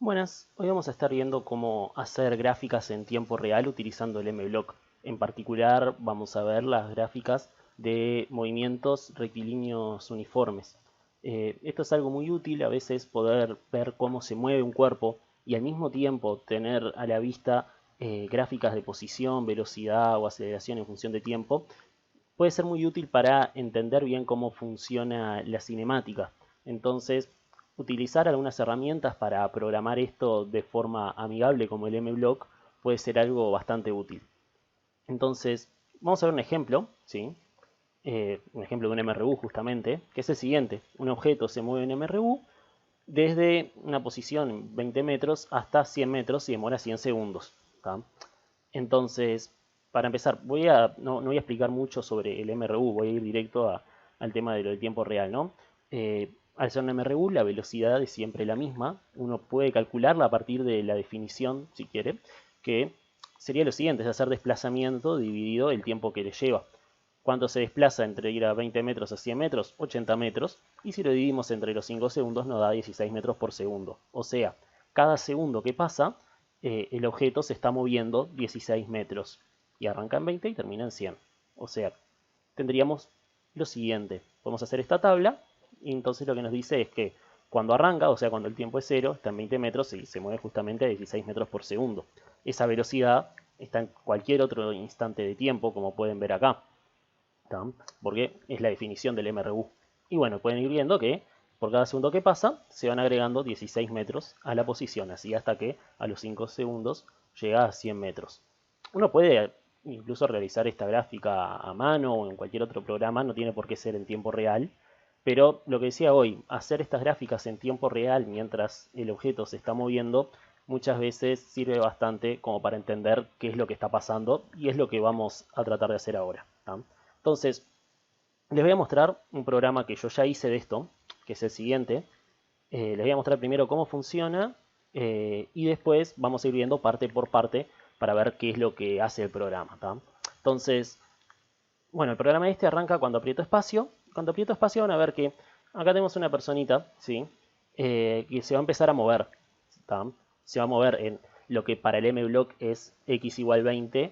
Buenas, hoy vamos a estar viendo cómo hacer gráficas en tiempo real utilizando el MBlock. En particular vamos a ver las gráficas de movimientos rectilíneos uniformes. Esto es algo muy útil, a veces poder ver cómo se mueve un cuerpo y al mismo tiempo tener a la vista gráficas de posición, velocidad o aceleración en función de tiempo, puede ser muy útil para entender bien cómo funciona la cinemática. Entonces, utilizar algunas herramientas para programar esto de forma amigable como el MBlock puede ser algo bastante útil. Entonces, vamos a ver un ejemplo, ¿sí? Un ejemplo de un MRU justamente, que es el siguiente. Un objeto se mueve en MRU desde una posición en 20 metros hasta 100 metros y demora 100 segundos. ¿Tá? Entonces, para empezar, no voy a explicar mucho sobre el MRU, voy a ir directo al tema de lo del tiempo real, ¿no? Al ser un MRU, la velocidad es siempre la misma. Uno puede calcularla a partir de la definición, si quiere, que sería lo siguiente, es hacer desplazamiento dividido el tiempo que le lleva. ¿Cuánto se desplaza entre ir a 20 metros a 100 metros? 80 metros. Y si lo dividimos entre los 5 segundos nos da 16 metros por segundo. O sea, cada segundo que pasa, el objeto se está moviendo 16 metros. Y arranca en 20 y termina en 100. O sea, tendríamos lo siguiente. Podemos hacer esta tabla y entonces lo que nos dice es que cuando arranca, o sea, cuando el tiempo es 0, está en 20 metros y se mueve justamente a 16 metros por segundo. Esa velocidad está en cualquier otro instante de tiempo, como pueden ver acá. ¿Tá? Porque es la definición del MRU. Y bueno, pueden ir viendo que por cada segundo que pasa se van agregando 16 metros a la posición, así hasta que a los 5 segundos llega a 100 metros. Uno puede incluso realizar esta gráfica a mano o en cualquier otro programa, no tiene por qué ser en tiempo real, pero lo que decía hoy, hacer estas gráficas en tiempo real mientras el objeto se está moviendo, muchas veces sirve bastante como para entender qué es lo que está pasando y es lo que vamos a tratar de hacer ahora. ¿Tá? Entonces, les voy a mostrar un programa que yo ya hice de esto, que es el siguiente. Les voy a mostrar primero cómo funciona y después vamos a ir viendo parte por parte para ver qué es lo que hace el programa. ¿Tá? Entonces, bueno, el programa este arranca cuando aprieto espacio. Cuando aprieto espacio van a ver que acá tenemos una personita, ¿sí? Que se va a empezar a mover. ¿Tá? Se va a mover en lo que para el MBlock es x igual 20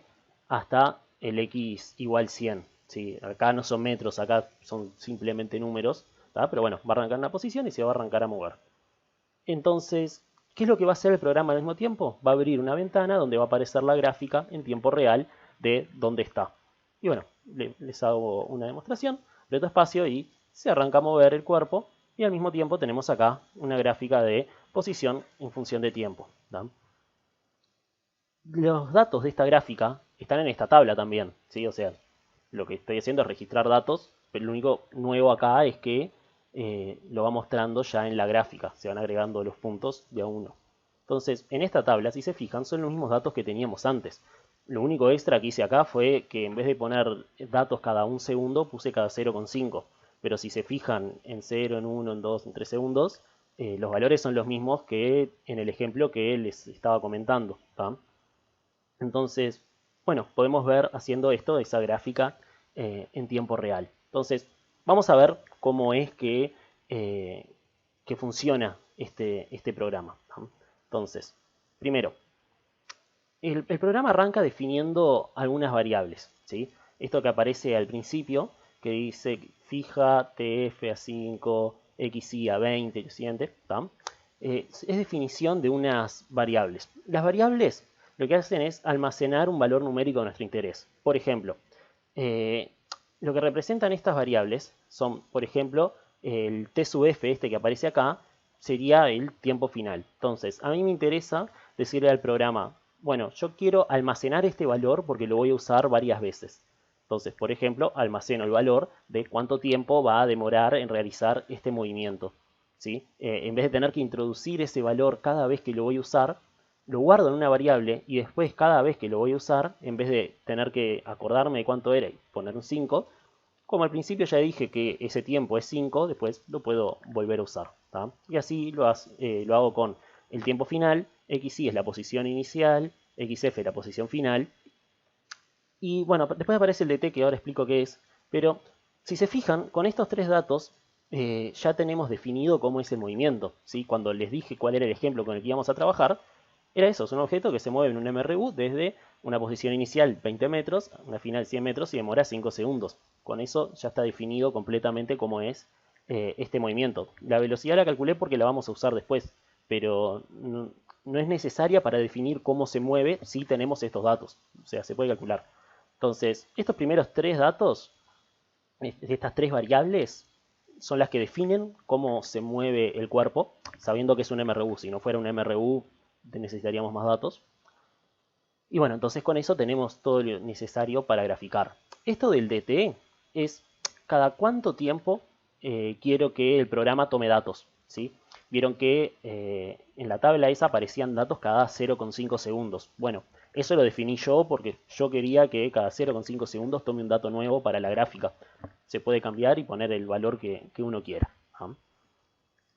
hasta el x igual 100. ¿Sí? Acá no son metros, acá son simplemente números. ¿Tá? Pero bueno, va a arrancar en una posición y se va a arrancar a mover. Entonces, ¿qué es lo que va a hacer el programa al mismo tiempo? Va a abrir una ventana donde va a aparecer la gráfica en tiempo real de dónde está. Y bueno, les hago una demostración, aprieto espacio y se arranca a mover el cuerpo y al mismo tiempo tenemos acá una gráfica de posición en función de tiempo. ¿Да? Los datos de esta gráfica están en esta tabla también, ¿sí? O sea, lo que estoy haciendo es registrar datos, pero lo único nuevo acá es que lo va mostrando ya en la gráfica, se van agregando los puntos de a uno. Entonces, en esta tabla, si se fijan, son los mismos datos que teníamos antes. Lo único extra que hice acá fue que en vez de poner datos cada un segundo, puse cada 0,5. Pero si se fijan en 0, en 1, en 2, en 3 segundos, los valores son los mismos que en el ejemplo que les estaba comentando. ¿Tá? Entonces, bueno, podemos ver haciendo esto, esa gráfica en tiempo real. Entonces, vamos a ver cómo es eh, que funciona este programa. ¿No? Entonces, primero, el programa arranca definiendo algunas variables. ¿Sí? Esto que aparece al principio, que dice fija tf a 5, xy a 20 y lo siguiente, ¿tá? Es definición de unas variables. Las variables lo que hacen es almacenar un valor numérico de nuestro interés. Por ejemplo, eh, lo que representan estas variables son, por ejemplo, el t sub f, este que aparece acá, sería el tiempo final. Entonces, a mí me interesa decirle al programa, bueno, yo quiero almacenar este valor porque lo voy a usar varias veces. Entonces, por ejemplo, almaceno el valor de cuánto tiempo va a demorar en realizar este movimiento. ¿Sí? En vez de tener que introducir ese valor cada vez que lo voy a usar, lo guardo en una variable y después cada vez que lo voy a usar, en vez de tener que acordarme de cuánto era y poner un 5, como al principio ya dije que ese tiempo es 5, después lo puedo volver a usar. ¿Tá? Y así lo hago con el tiempo final, xy es la posición inicial, xf es la posición final. Y bueno, después aparece el dt que ahora explico qué es, pero si se fijan, con estos tres datos ya tenemos definido cómo es el movimiento, ¿sí? Cuando les dije cuál era el ejemplo con el que íbamos a trabajar, era eso, es un objeto que se mueve en un MRU desde una posición inicial 20 metros, una final 100 metros y demora 5 segundos. Con eso ya está definido completamente cómo es este movimiento. La velocidad la calculé porque la vamos a usar después, pero no es necesaria para definir cómo se mueve si tenemos estos datos. O sea, se puede calcular. Entonces, estos primeros tres datos, estas tres variables, son las que definen cómo se mueve el cuerpo, sabiendo que es un MRU. Si no fuera un MRU, necesitaríamos más datos. Y bueno, entonces con eso tenemos todo lo necesario para graficar. Esto del DT es cada cuánto tiempo quiero que el programa tome datos, ¿sí? Vieron que en la tabla esa aparecían datos cada 0,5 segundos. Bueno, eso lo definí yo porque yo quería que cada 0,5 segundos tome un dato nuevo para la gráfica. Se puede cambiar y poner el valor que uno quiera. ¿Ah?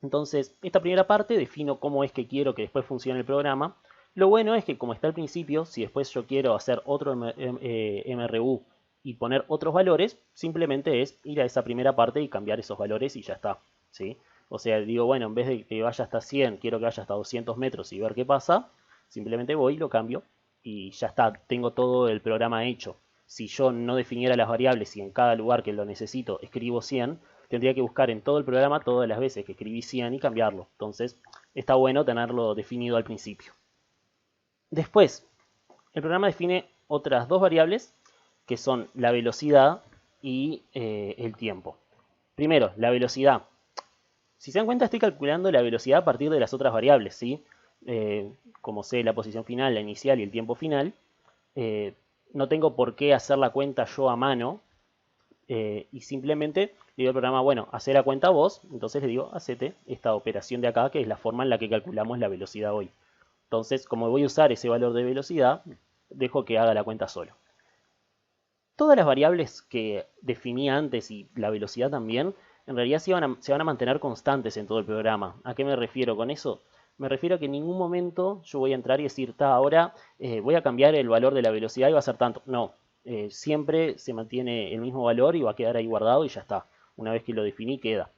Entonces, esta primera parte defino cómo es que quiero que después funcione el programa. Lo bueno es que como está al principio, si después yo quiero hacer otro MRU y poner otros valores, simplemente es ir a esa primera parte y cambiar esos valores y ya está, ¿sí? O sea, digo, bueno, en vez de que vaya hasta 100, quiero que vaya hasta 200 metros y ver qué pasa, simplemente voy, lo cambio y ya está, tengo todo el programa hecho. Si yo no definiera las variables y en cada lugar que lo necesito escribo 100, tendría que buscar en todo el programa todas las veces que escribí 100 y cambiarlo. Entonces, está bueno tenerlo definido al principio. Después, el programa define otras dos variables que son la velocidad y el tiempo. Primero, la velocidad. Si se dan cuenta, estoy calculando la velocidad a partir de las otras variables, ¿sí? Como sé la posición final, la inicial y el tiempo final. No tengo por qué hacer la cuenta yo a mano y simplemente le digo al programa, bueno, hacé la cuenta vos, entonces le digo, hacete esta operación de acá, que es la forma en la que calculamos la velocidad hoy. Entonces, como voy a usar ese valor de velocidad, dejo que haga la cuenta solo. Todas las variables que definí antes y la velocidad también, en realidad se van a mantener constantes en todo el programa. ¿A qué me refiero con eso? Me refiero a que en ningún momento yo voy a entrar y decir, ahora voy a cambiar el valor de la velocidad y va a ser tanto. No, siempre se mantiene el mismo valor y va a quedar ahí guardado y ya está. Una vez que lo definí, queda.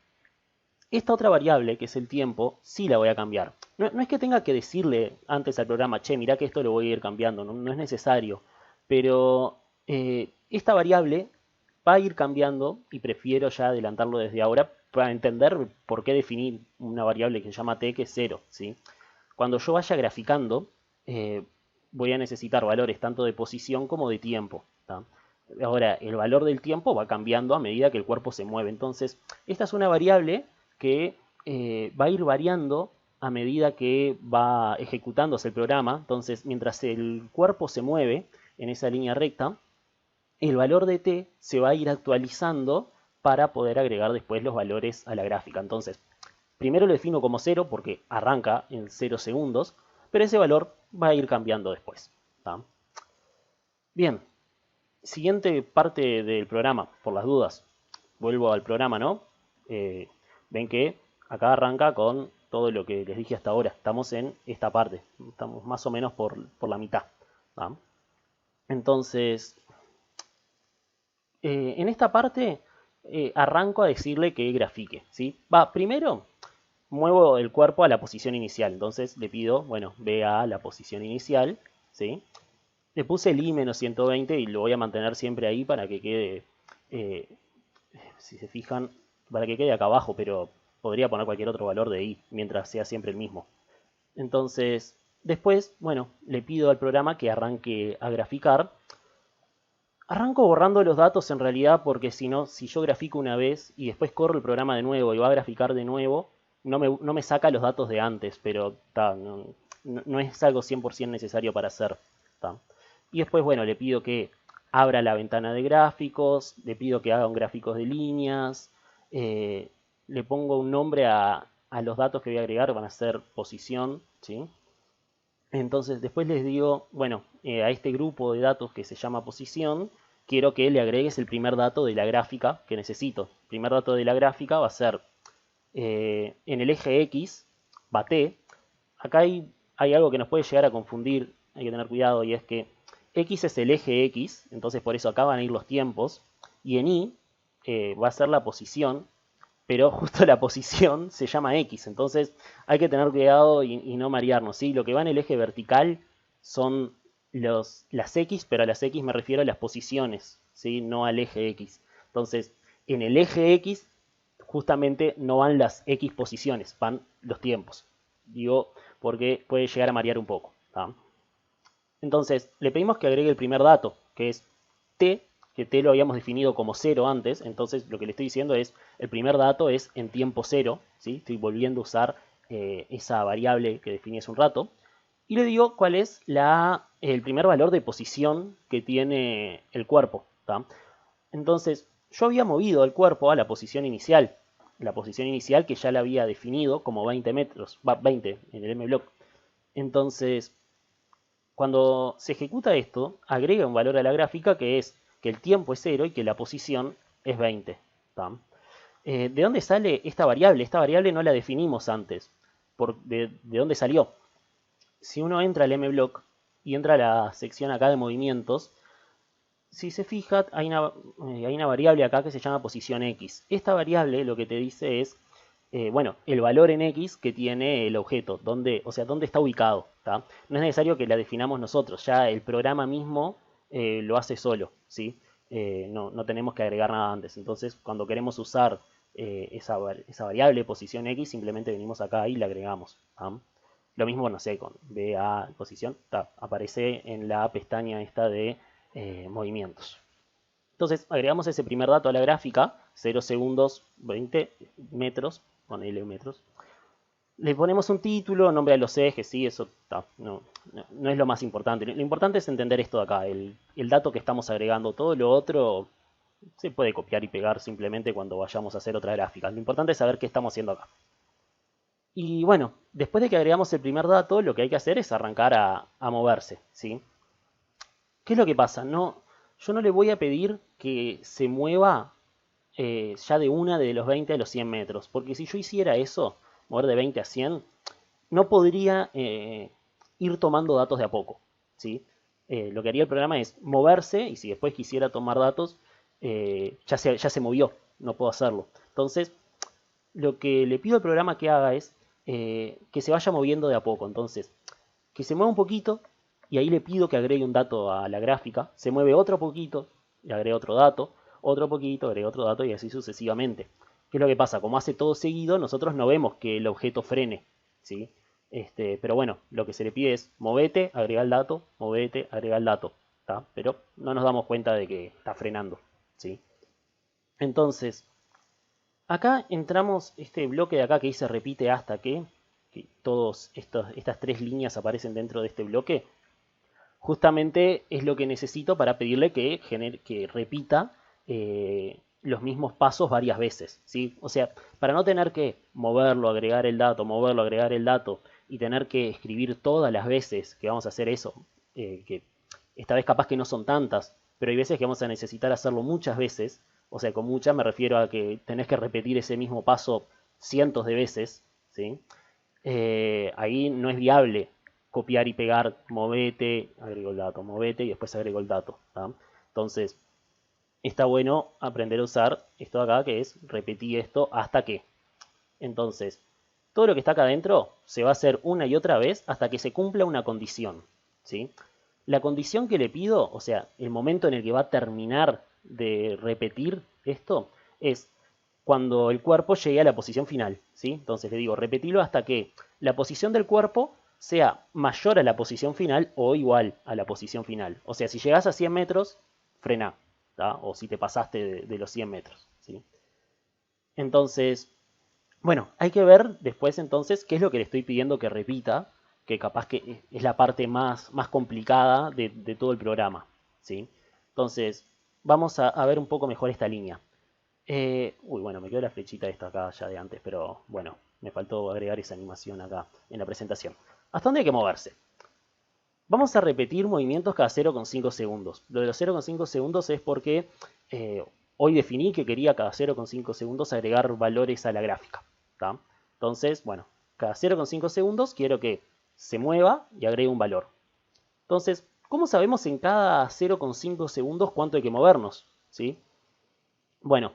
Esta otra variable, que es el tiempo, sí la voy a cambiar. No es que tenga que decirle antes al programa, che, mirá que esto lo voy a ir cambiando, no es necesario. Pero esta variable va a ir cambiando y prefiero ya adelantarlo desde ahora para entender por qué definir una variable que se llama t, que es 0. ¿Sí? Cuando yo vaya graficando, voy a necesitar valores tanto de posición como de tiempo. ¿tá? Ahora, el valor del tiempo va cambiando a medida que el cuerpo se mueve. Entonces, esta es una variable que va a ir variando a medida que va ejecutándose el programa. Entonces, mientras el cuerpo se mueve en esa línea recta, el valor de t se va a ir actualizando para poder agregar después los valores a la gráfica. Entonces, primero lo defino como 0 porque arranca en 0 segundos, pero ese valor va a ir cambiando después. ¿tá? Bien, siguiente parte del programa, por las dudas. Vuelvo al programa, ¿no? Ven que acá arranca con todo lo que les dije hasta ahora. Estamos en esta parte. Estamos más o menos por la mitad. ¿tá? Entonces, en esta parte arranco a decirle que grafique. ¿sí? Primero muevo el cuerpo a la posición inicial. Entonces le pido, bueno, ve a la posición inicial. ¿sí? Le puse el i-120 y lo voy a mantener siempre ahí para que quede, si se fijan, para que quede acá abajo, pero podría poner cualquier otro valor de i, mientras sea siempre el mismo. Entonces, después, bueno, le pido al programa que arranque a graficar. Arranco borrando los datos en realidad porque si no, si yo grafico una vez y después corro el programa de nuevo y va a graficar de nuevo, no me saca los datos de antes, pero no es algo 100% necesario para hacer. Ta. Y después, bueno, le pido que abra la ventana de gráficos, le pido que haga un gráfico de líneas, le pongo un nombre a los datos que voy a agregar, van a ser posición, ¿sí? Entonces después les digo, bueno, a este grupo de datos que se llama posición, quiero que le agregues el primer dato de la gráfica que necesito. El primer dato de la gráfica va a ser en el eje X, va T. Acá hay algo que nos puede llegar a confundir, hay que tener cuidado, y es que X es el eje X, entonces por eso acá van a ir los tiempos, y en Y va a ser la posición, pero justo la posición se llama X, entonces hay que tener cuidado y no marearnos, ¿sí? Lo que va en el eje vertical son las X, pero a las X me refiero a las posiciones, ¿sí? No al eje X. Entonces, en el eje X justamente no van las X posiciones, van los tiempos. Digo, porque puede llegar a marear un poco. ¿Tá? Entonces, le pedimos que agregue el primer dato, que es t, que t lo habíamos definido como 0 antes. Entonces, lo que le estoy diciendo es, el primer dato es en tiempo 0, ¿sí? Estoy volviendo a usar esa variable que definí hace un rato. Y le digo cuál es el primer valor de posición que tiene el cuerpo. ¿Tá? Entonces, yo había movido el cuerpo a la posición inicial que ya la había definido como 20 metros, 20 en el mblock. Entonces, cuando se ejecuta esto, agrega un valor a la gráfica que es que el tiempo es 0 y que la posición es 20. ¿Tá? ¿De dónde sale esta variable? Esta variable no la definimos antes. ¿De dónde salió? Si uno entra al mblock y entra a la sección acá de movimientos, si se fija, hay una variable acá que se llama posición X. Esta variable lo que te dice es, bueno, el valor en X que tiene el objeto, o sea, dónde está ubicado. ¿Tá? No es necesario que la definamos nosotros, ya el programa mismo lo hace solo, ¿sí? No tenemos que agregar nada antes. Entonces, cuando queremos usar esa variable posición X, simplemente venimos acá y la agregamos. ¿Tá? Lo mismo, no sé, con BA posición, aparece en la pestaña esta de movimientos. Entonces agregamos ese primer dato a la gráfica, 0 segundos, 20 metros, ponele metros. Le ponemos un título, nombre de los ejes, sí, eso no es lo más importante. Lo importante es entender esto de acá, el dato que estamos agregando. Todo lo otro se puede copiar y pegar simplemente cuando vayamos a hacer otra gráfica. Lo importante es saber qué estamos haciendo acá. Y bueno, después de que agregamos el primer dato, lo que hay que hacer es arrancar a moverse, ¿sí? ¿Qué es lo que pasa? Yo no le voy a pedir que se mueva ya de una de los 20 a los 100 metros, porque si yo hiciera eso, mover de 20 a 100, no podría ir tomando datos de a poco, ¿sí? Lo que haría el programa es moverse y si después quisiera tomar datos, ya se movió, no puedo hacerlo. Entonces, lo que le pido al programa que haga es que se vaya moviendo de a poco. Entonces, que se mueva un poquito y ahí le pido que agregue un dato a la gráfica. Se mueve otro poquito, le agrego otro poquito, agrego otro dato y así sucesivamente. ¿Qué es lo que pasa? Como hace todo seguido, nosotros no vemos que el objeto frene, ¿sí? Pero bueno, lo que se le pide es movete, agrega el dato, movete, agrega el dato, ¿tá? Pero no nos damos cuenta de que está frenando, ¿sí? Entonces, acá entramos este bloque de acá que dice repite hasta que todas estas tres líneas aparecen dentro de este bloque. Justamente es lo que necesito para pedirle que repita los mismos pasos varias veces, ¿sí? O sea, para no tener que moverlo, agregar el dato y tener que escribir todas las veces que vamos a hacer eso, que esta vez capaz que no son tantas, pero hay veces que vamos a necesitar hacerlo muchas veces. O sea, con muchas me refiero a que tenés que repetir ese mismo paso cientos de veces, ¿sí? Ahí no es viable copiar y pegar, movete, agrego el dato, movete y después agrego el dato. ¿Tá? Entonces, está bueno aprender a usar esto de acá que es repetir esto hasta que. Entonces, todo lo que está acá adentro se va a hacer una y otra vez hasta que se cumpla una condición. ¿Sí? La condición que le pido, o sea, el momento en el que va a terminar de repetir esto, es cuando el cuerpo llegue a la posición final. ¿Sí? Entonces le digo, repetilo hasta que la posición del cuerpo sea mayor a la posición final o igual a la posición final. O sea, si llegas a 100 metros, frena. ¿Tá? O si te pasaste de los 100 metros. ¿Sí? Entonces, bueno, hay que ver después entonces qué es lo que le estoy pidiendo que repita, que capaz que es la parte más complicada de todo el programa. ¿Sí? Entonces, vamos a ver un poco mejor esta línea. Bueno, me quedó la flechita esta acá ya de antes, pero bueno, me faltó agregar esa animación acá en la presentación. ¿Hasta dónde hay que moverse? Vamos a repetir movimientos cada 0,5 segundos. Lo de los 0,5 segundos es porque hoy definí que quería cada 0,5 segundos agregar valores a la gráfica. ¿Tá? Entonces, bueno, cada 0,5 segundos quiero que se mueva y agregue un valor. Entonces, ¿cómo sabemos en cada 0,5 segundos cuánto hay que movernos? ¿Sí? Bueno,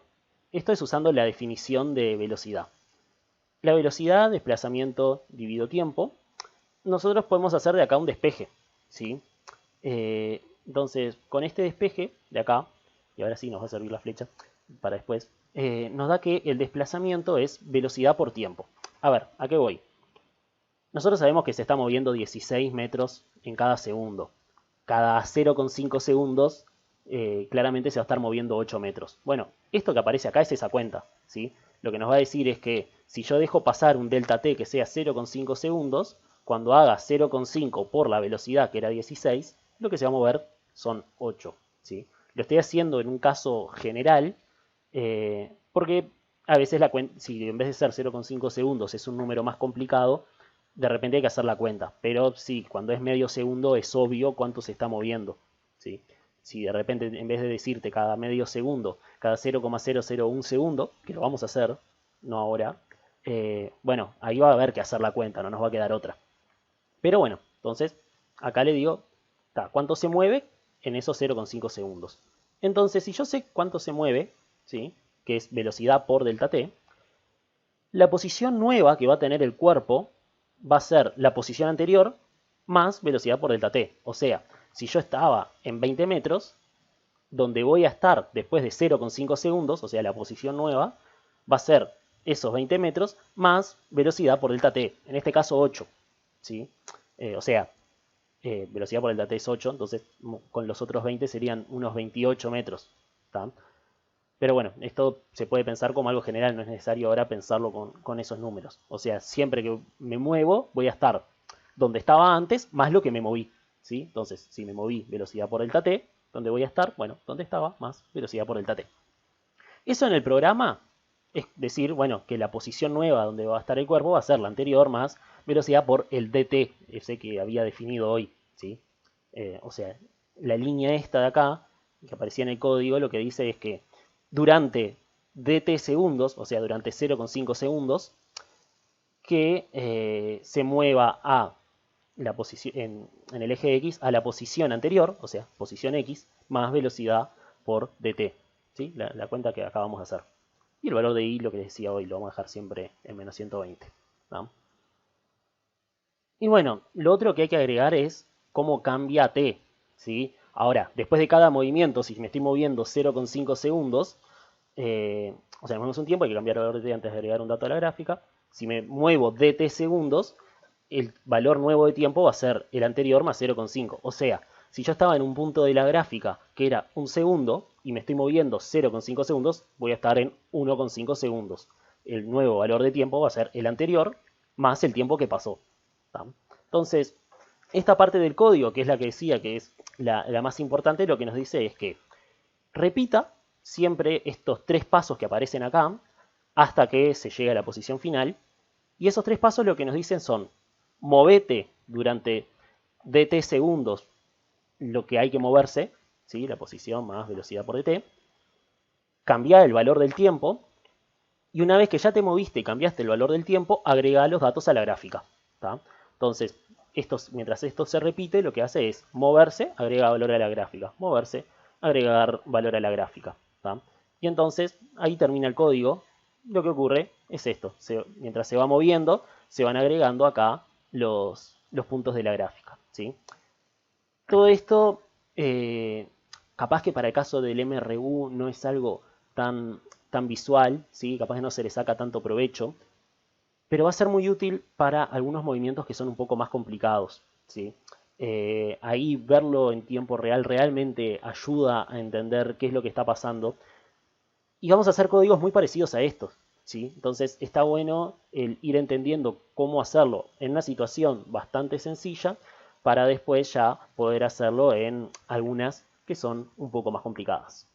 Esto es usando la definición de velocidad. La velocidad, desplazamiento dividido tiempo. Nosotros podemos hacer de acá un despeje, ¿sí? Entonces, con este despeje de acá, y ahora sí nos va a servir la flecha para después, nos da que el desplazamiento es velocidad por tiempo. A ver, ¿a qué voy? Nosotros sabemos que se está moviendo 16 metros en cada segundo. Cada 0,5 segundos claramente se va a estar moviendo 8 metros. Bueno, esto que aparece acá es esa cuenta, ¿sí? Lo que nos va a decir es que si yo dejo pasar un delta t que sea 0,5 segundos, cuando haga 0,5 por la velocidad que era 16, lo que se va a mover son 8, ¿sí? Lo estoy haciendo en un caso general porque a veces la cuenta, si en vez de ser 0,5 segundos es un número más complicado, de repente hay que hacer la cuenta. Pero sí, cuando es medio segundo es obvio cuánto se está moviendo, ¿sí? Si de repente en vez de decirte cada medio segundo, cada 0,001 segundo, que lo vamos a hacer, no ahora, bueno, ahí va a haber que hacer la cuenta, no nos va a quedar otra. Pero bueno, entonces acá le digo, ¿cuánto se mueve en esos 0,5 segundos? Entonces, si yo sé cuánto se mueve, ¿sí? Que es velocidad por delta t, la posición nueva que va a tener el cuerpo va a ser la posición anterior más velocidad por delta t. O sea, si yo estaba en 20 metros, donde voy a estar después de 0,5 segundos, o sea, la posición nueva, va a ser esos 20 metros más velocidad por delta t. En este caso 8. ¿Sí? O sea, velocidad por delta t es 8, entonces con los otros 20 serían unos 28 metros. ¿Tá? Pero bueno, esto se puede pensar como algo general, no es necesario ahora pensarlo con esos números. O sea, siempre que me muevo voy a estar donde estaba antes más lo que me moví. ¿Sí? Entonces, si me moví velocidad por delta t, ¿dónde voy a estar? Bueno, donde estaba más velocidad por delta t. Eso en el programa es decir, bueno, que la posición nueva donde va a estar el cuerpo va a ser la anterior más velocidad por el dt, ese que había definido hoy. ¿Sí? O sea, la línea esta de acá, que aparecía en el código, lo que dice es que durante dt segundos, o sea, durante 0,5 segundos, que se mueva a la posición en el eje X a la posición anterior, o sea, posición X, más velocidad por dt. ¿Sí? La cuenta que acabamos de hacer. Y el valor de I, lo que decía hoy, lo vamos a dejar siempre en menos 120. ¿No? Y bueno, lo otro que hay que agregar es cómo cambia t. ¿Sí? Ahora, después de cada movimiento, si me estoy moviendo 0,5 segundos, o sea, movemos un tiempo, hay que cambiar el valor de t antes de agregar un dato a la gráfica. Si me muevo dt segundos, el valor nuevo de tiempo va a ser el anterior más 0,5. O sea, si yo estaba en un punto de la gráfica que era un segundo y me estoy moviendo 0,5 segundos, voy a estar en 1,5 segundos. El nuevo valor de tiempo va a ser el anterior más el tiempo que pasó. ¿Tá? Entonces, esta parte del código, que es la que decía que es la más importante, lo que nos dice es que repita siempre estos tres pasos que aparecen acá hasta que se llegue a la posición final. Y esos tres pasos lo que nos dicen son: movete durante dt segundos lo que hay que moverse, ¿sí? La posición más velocidad por dt, cambia el valor del tiempo, y una vez que ya te moviste y cambiaste el valor del tiempo, agrega los datos a la gráfica. ¿Tá? Entonces, mientras esto se repite, lo que hace es moverse, agrega valor a la gráfica, moverse, agregar valor a la gráfica. ¿Tá? Y entonces ahí termina el código. Lo que ocurre es esto: mientras se va moviendo, se van agregando acá los puntos de la gráfica. ¿Sí? Todo esto, capaz que para el caso del MRU no es algo tan visual, ¿sí? Capaz que no se le saca tanto provecho, pero va a ser muy útil para algunos movimientos que son un poco más complicados. ¿Sí? Ahí verlo en tiempo real realmente ayuda a entender qué es lo que está pasando. Y vamos a hacer códigos muy parecidos a estos. ¿Sí? Entonces está bueno el ir entendiendo cómo hacerlo en una situación bastante sencilla para después ya poder hacerlo en algunas que son un poco más complicadas.